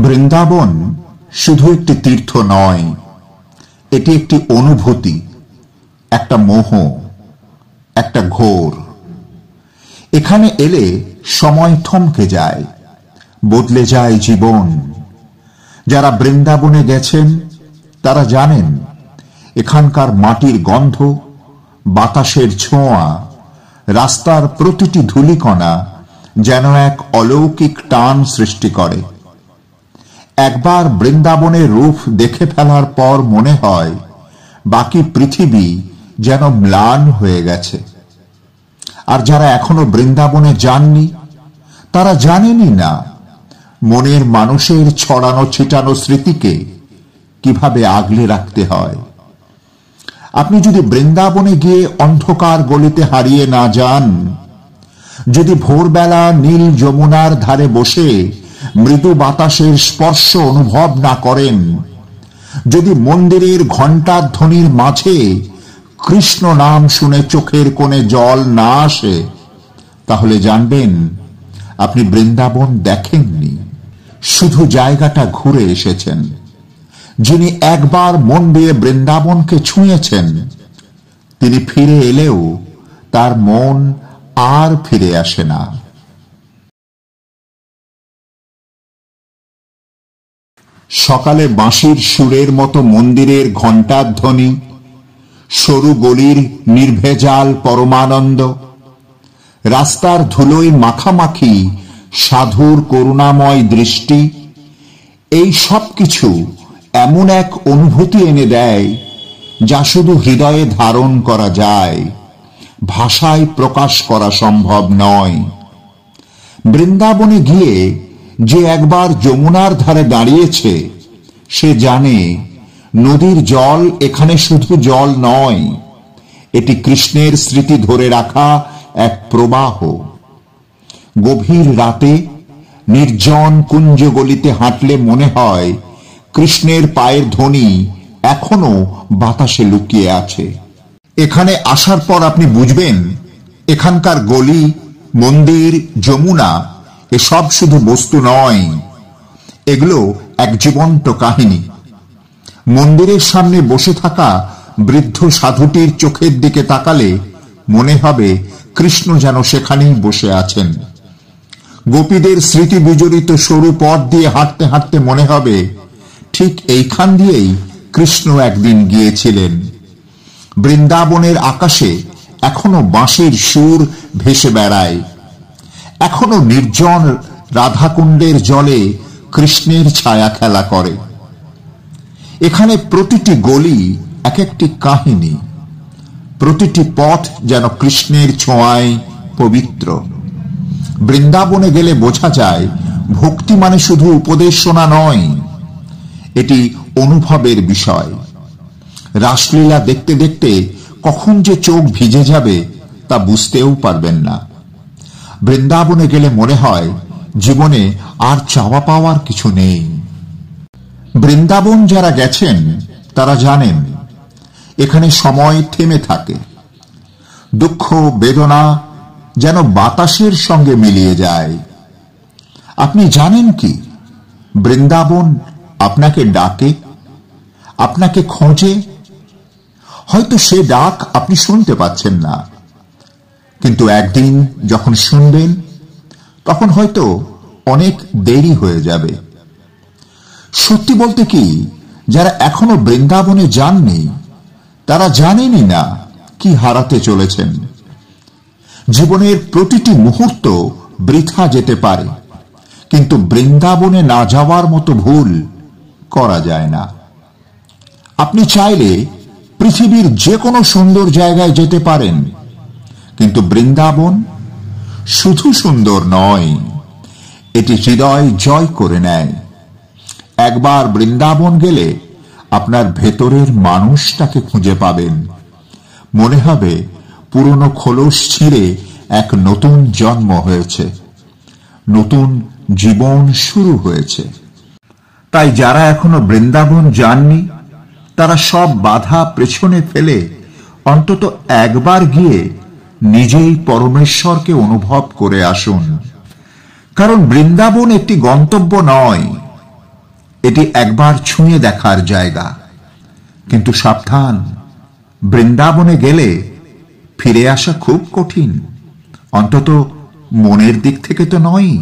বৃন্দাবন শুধু একটি তীর্থ নয়, এটি একটি অনুভূতি, একটা মোহ, একটা ঘোর। এখানে এলে সময় থমকে যায়, বদলে যায় জীবন। যারা বৃন্দাবনে গেছেন তারা জানেন এখানকার মাটির গন্ধ, বাতাসের ছোঁয়া, রাস্তার প্রতিটি ধূলিকণা যেন এক অলৌকিক টান সৃষ্টি করে। একবার বৃন্দাবনের রূপ দেখে ফেলার পর মনে হয় বাকি পৃথিবী যেন ম্লান হয়ে গেছে। আর যারা এখনো বৃন্দাবনে যাননি তারা জানেনই না মনের মানুষের ছড়ানো ছিটানো স্মৃতিকে কিভাবে আগলে রাখতে হয়। আপনি যদি বৃন্দাবনে গিয়ে অন্ধকার গলিতে হারিয়ে না যান, যদি ভোরবেলা নীল যমুনার ধারে বসে মৃদু বাতাসের স্পর্শ অনুভব না করেন, যদি মন্দিরের ঘণ্টার ধ্বনির মাঝে কৃষ্ণ নাম শুনে চোখের কোণে জল না আসে, তাহলে জানবেন আপনি বৃন্দাবন দেখেননি, শুধু জায়গাটা ঘুরে এসেছেন। যিনি একবার মন দিয়ে বৃন্দাবনকে ছুঁয়েছেন, তিনি ফিরে এলেও তার মন আর ফিরে আসে না। সকালে বাঁশির সুরের মতো মন্দিরের ঘণ্টার ধ্বনি, সরু গলির নির্ভেজাল পরমানন্দ, রাস্তার ধুলোয় মাখামাখি সাধুর করুণাময় দৃষ্টি, এই সব কিছু এমন এক অনুভূতি এনে দেয় যা শুধু হৃদয়ে ধারণ করা যায়, ভাষায় প্রকাশ করা সম্ভব নয়। বৃন্দাবনে গিয়ে যে একবার যমুনার ধারে দাঁড়িয়েছে সে জানে নদীর জল এখানে শুধু জল নয়, এটি কৃষ্ণের স্মৃতি ধরে রাখা এক প্রবাহ। গভীর রাতে নির্জন কুঞ্জ গলিতে হাঁটলে মনে হয় কৃষ্ণের পায়ের ধ্বনি এখনো বাতাসে লুকিয়ে আছে। এখানে আসার পর আপনি বুঝবেন এখানকার গলি, মন্দির, যমুনা এসব শুধু বস্তু নয়, এগুলো এক জীবন্ত কাহিনী। মন্দিরের সামনে বসে থাকা বৃদ্ধ সাধুটির চোখের দিকে তাকালে মনে হবে কৃষ্ণ যেন সেখানেই বসে আছেন। গোপীদের স্মৃতি বিজড়িত সরু পথ দিয়ে হাঁটতে হাঁটতে মনে হবে ঠিক এইখান দিয়েই কৃষ্ণ একদিন গিয়েছিলেন। বৃন্দাবনের আকাশে এখনো বাঁশির সুর ভেসে বেড়ায়, এখনো নির্জন রাধাকুণ্ডের জলে কৃষ্ণের ছায়া খেলা করে। এখানে প্রতিটি গলি এক একটি কাহিনী, প্রতিটি পথ যেন কৃষ্ণের ছোঁয়ায় পবিত্র। বৃন্দাবনে গেলে বোঝা যায় ভক্তি মানে শুধু উপদেশ শোনা নয়, এটি অনুভবের বিষয়। রাসলীলা দেখতে দেখতে কখন যে চোখ ভিজে যাবে তা বুঝতেও পারবেন না। বৃন্দাবনে গেলে মনে হয় জীবনে আর চাওয়া পাওয়ার কিছু নেই। বৃন্দাবন যারা গেছেন তারা জানেন এখানে সময় থেমে থাকে। দুঃখ বেদনা যেন বাতাসের সঙ্গে মিলিয়ে যায়। আপনি জানেন কি বৃন্দাবন আপনাকে ডাকে, আপনাকে খোঁজে। হয়তো সে ডাক আপনি শুনতে পাচ্ছেন না, কিন্তু একদিন যখন শুনবেন তখন হয়তো অনেক দেরি হয়ে যাবে। সত্যি বলতে কি, যারা এখনো বৃন্দাবনে যাননি তারা জানেনই না কি হারাতে চলেছেন। জীবনের প্রতিটি মুহূর্ত বৃথা যেতে পারে, কিন্তু বৃন্দাবনে না যাওয়ার মতো ভুল করা যায় না। আপনি চাইলে পৃথিবীর যে কোনো সুন্দর জায়গায় যেতে পারেন, কিন্তু বৃন্দাবন শুধু সুন্দর নয়, এটি হৃদয় জয় করে নেয়। একবার বৃন্দাবন গেলে আপনার ভেতরের মানুষটাকে খুঁজে পাবেন। মনে হবে পুরনো খোলস ছিঁড়ে এক নতুন জন্ম হয়েছে, নতুন জীবন শুরু হয়েছে। তাই যারা এখনো বৃন্দাবন যাননি তারা সব বাধা পেছনে ফেলে অন্তত একবার গিয়ে নিজেই পরমেশ্বরকে অনুভব করে আসুন। কারণ বৃন্দাবন একটি গন্তব্য নয়, এটি একবার ছুঁয়ে দেখার জায়গা, কিন্তু সাবধান, বৃন্দাবনে গেলে ফিরে আসা খুব কঠিন, অন্তত মনের দিক থেকে তো নয়।